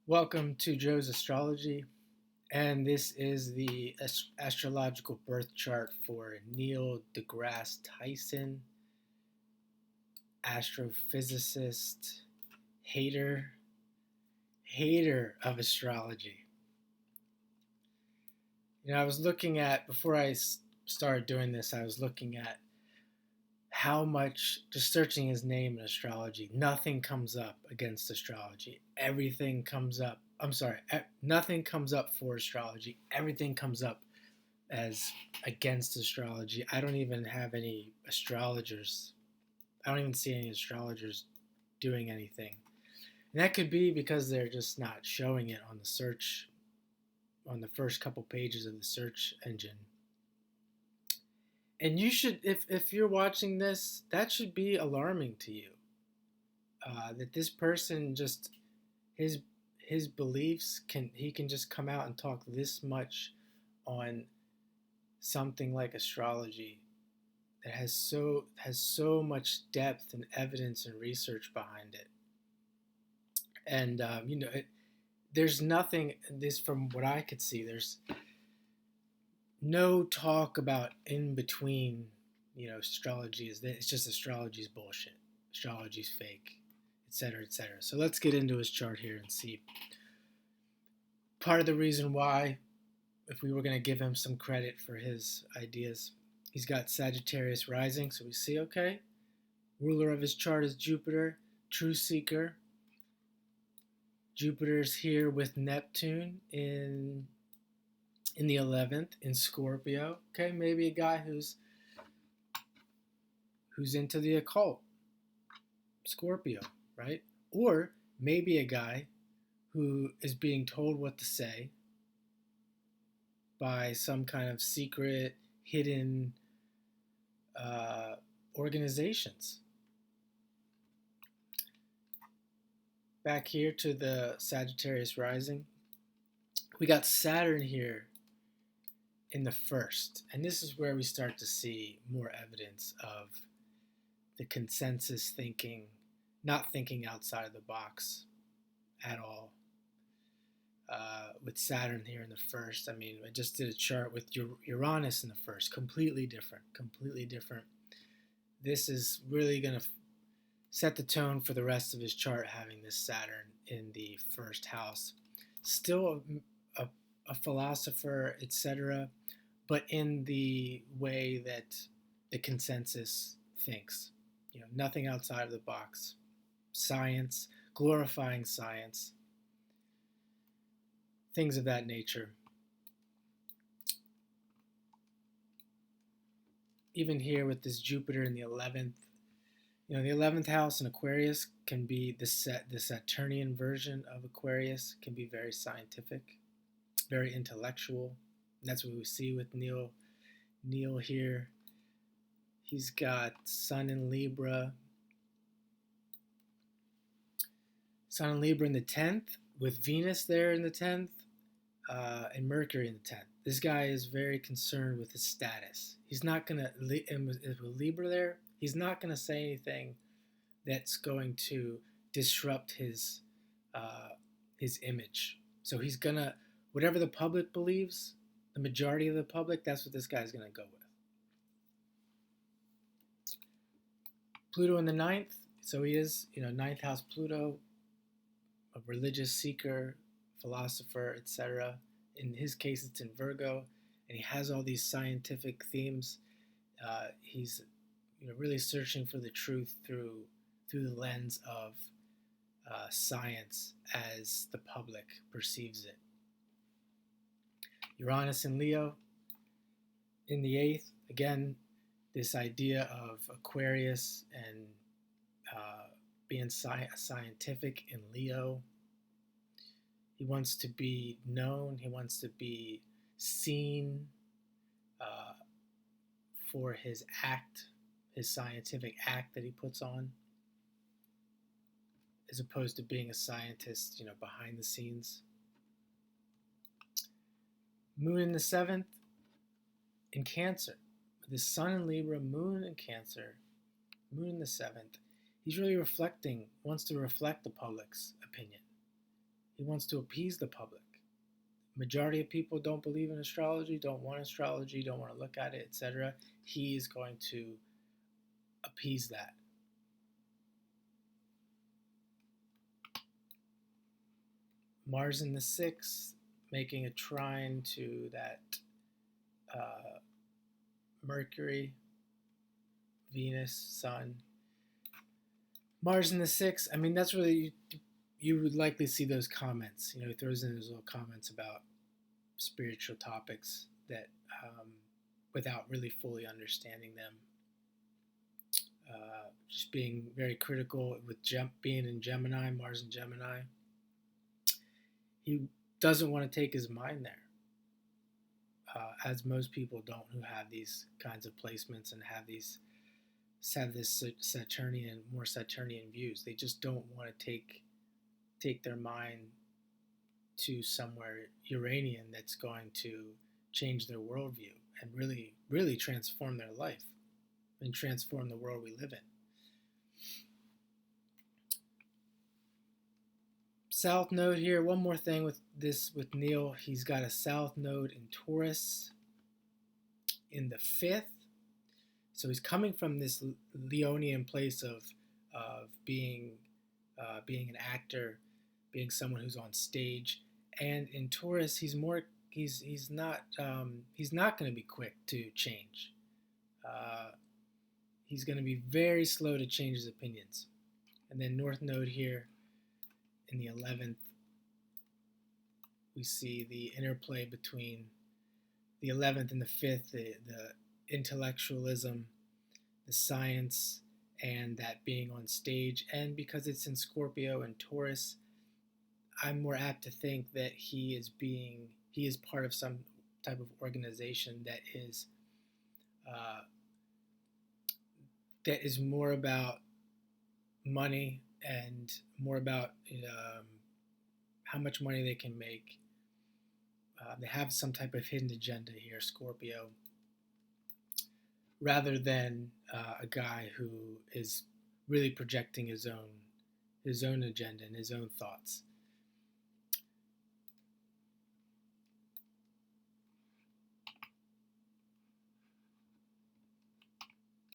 Welcome to Joe's Astrology, and this is the astrological birth chart for Neil deGrasse Tyson, astrophysicist, hater, hater of astrology. I was looking at, before I started doing this, I was looking at how much, just searching his name in astrology, nothing comes up against astrology. Everything comes up. I'm sorry, nothing comes up for astrology. Everything comes up as against astrology. I don't even have any astrologers. I don't even see any astrologers doing anything. And that could be because they're just not showing it on the search, on the first couple pages of the search engine. And you should, if you're watching this, that should be alarming to you. That this person just his beliefs he can just come out and talk this much on something like astrology that has so much depth and evidence and research behind it. And there's nothing. This, from what I could see, there's no talk about in between. Astrology it's just astrology's bullshit. Astrology's fake, etc., etc. So let's get into his chart here and see. Part of the reason why, if we were going to give him some credit for his ideas, he's got Sagittarius rising. So we see, okay, ruler of his chart is Jupiter, true seeker. Jupiter's here with Neptune in the 11th in Scorpio. Okay, maybe a guy who's into the occult. Scorpio, right? Or maybe a guy who is being told what to say by some kind of secret, hidden organizations. Back here to the Sagittarius rising, we got Saturn here in the first, and this is where we start to see more evidence of the consensus thinking, not thinking outside of the box at all. With Saturn here in the first, I just did a chart with Uranus in the first, completely different. This is really going to set the tone for the rest of his chart, having this Saturn in the first house. Still a philosopher, etc., but in the way that the consensus thinks. Nothing outside of the box. Science, glorifying science, things of that nature. Even here with this Jupiter in the 11th, the 11th house in Aquarius can be the Saturnian version of Aquarius, can be very scientific, very intellectual. That's what we see with Neil here. He's got Sun in Libra. Sun in Libra in the 10th, with Venus there in the 10th, and Mercury in the 10th. This guy is very concerned with his status. He's not going to, with Libra there, he's not going to say anything that's going to disrupt his image. So he's going to, whatever the public believes, the majority of the public, that's what this guy's going to go with. Pluto in the 9th, so he is, 9th house Pluto, a religious seeker, philosopher, etc. In his case, it's in Virgo, and he has all these scientific themes. He's really searching for the truth through the lens of science as the public perceives it. Uranus in Leo in the 8th, again, this idea of Aquarius and being scientific in Leo. He wants to be known. He wants to be seen for his act, his scientific act that he puts on, as opposed to being a scientist, behind the scenes. Moon in the 7th in Cancer. The Sun in Libra, Moon in Cancer, Moon in the 7th. He's really wants to reflect the public's opinion. He wants to appease the public. Majority of people don't believe in astrology, don't want astrology, don't want to look at it, etc. He is going to appease that. Mars in the 6th, making a trine to that Mercury, Venus, Sun. Mars in the 6th, I mean, that's really, you would likely see those comments. He throws in those little comments about spiritual topics that, without really fully understanding them. Just being very critical with being in Gemini, Mars in Gemini. He doesn't want to take his mind there, as most people don't who have these kinds of placements and have this more Saturnian views. They just don't want to take their mind to somewhere Uranian that's going to change their worldview and really, really transform their life and transform the world we live in. South node here. One more thing with Neil. He's got a south node in Taurus in the 5th. So he's coming from this Leonian place of being an actor, being someone who's on stage, and in Taurus he's not going to be quick to change. He's going to be very slow to change his opinions. And then North Node here in the 11th, we see the interplay between the 11th and the 5th, the intellectualism, the science, and that being on stage. And because it's in Scorpio and Taurus, I'm more apt to think that he is part of some type of organization that is more about money and more about how much money they can make. They have some type of hidden agenda here, Scorpio, rather than a guy who is really projecting his own agenda and his own thoughts.